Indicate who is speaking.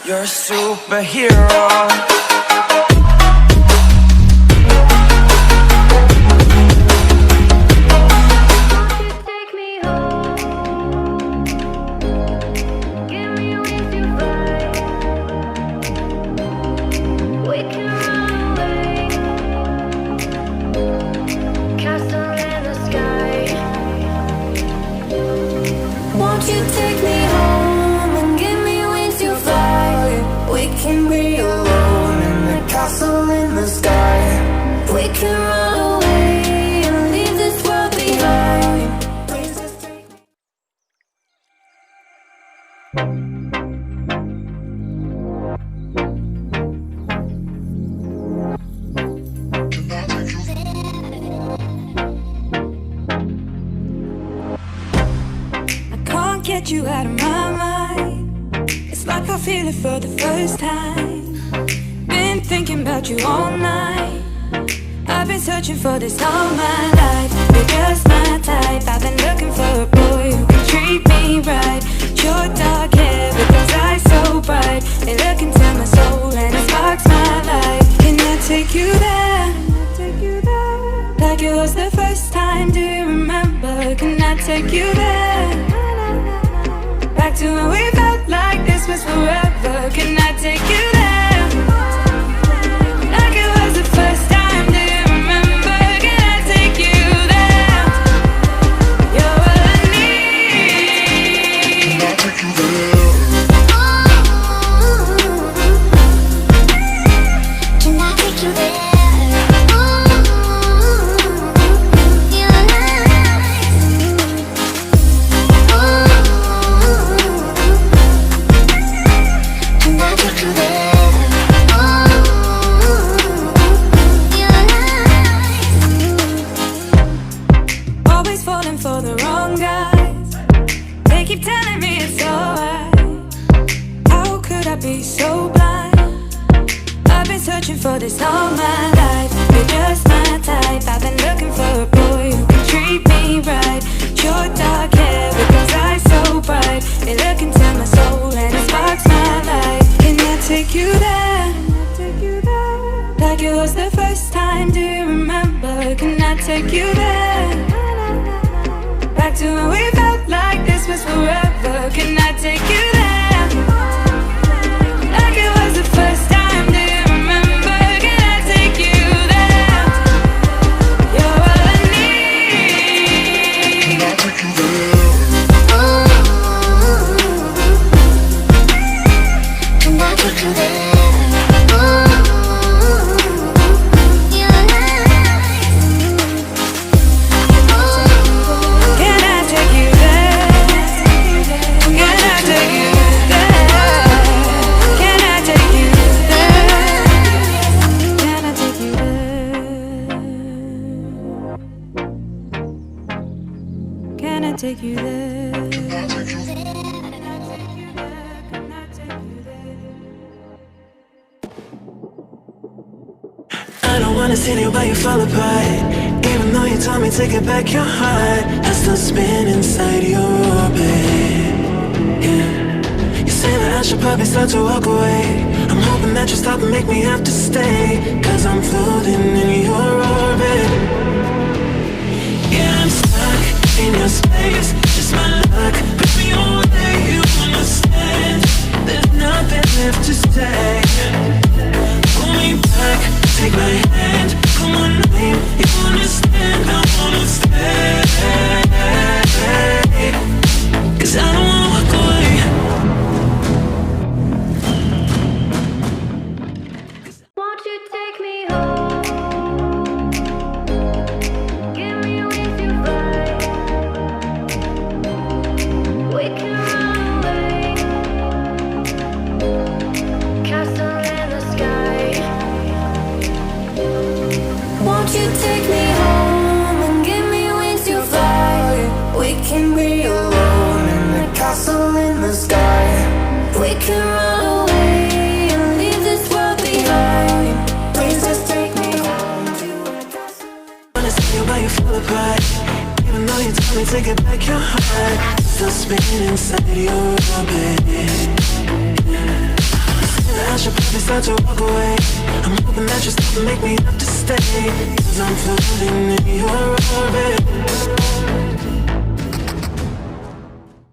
Speaker 1: You're a superhero.
Speaker 2: Get you out of my mind. It's like I feel it for the first time. Been thinking about you all night. I've been searching for this all my life. You're just my type. I've been looking for a boy who can treat me right. Your dark hair with those eyes so bright. They look into my soul and it sparks my life. Can I take you there? Like it was the first time, do you remember? Can I take you there? Back to when we felt like this was forever. Can I take you there? Like it was the first time, do you remember? Can I take you there? You're all I need. Can I take you there? Can I take you there? For this all my life, you're just my type. I've been looking for a boy who can treat me right. Your dark hair with those eyes so bright. They look into my soul and it sparks my life. Can I take you there? Like it was the first time, do you remember? Can I take you there? Back to when we felt like this was forever. Can I take you there? Like it was the first time. Take you there.
Speaker 3: I don't wanna see you while you fall apart. Even though you told me to get back your heart, I still spin inside your orbit. Yeah. You say that I should probably start to walk away. I'm hoping that you stop and make me have to stay, 'cause I'm floating in your orbit. Yeah, I'm stuck in your space, just my luck. Put me away, you understand. There's nothing left to say. Pull me back, take my hand, call my name. You understand, I wanna stay. 'Cause I don't wanna walk away.
Speaker 2: Won't you take me home? Give me a wings to fly. We can run away. Castle in the sky. Won't you take me home and give me wings to fly? We can be alone in the castle in the sky. We can run away and leave this world behind. Please just take me home to a castle.
Speaker 3: Wanna see you while you fall apart. Even though you told me to get back your heart, still spinning inside your orbit. Yeah. start to walk away. I'm hoping that you stop and make me have to stay, 'cause I'm floating in your orbit.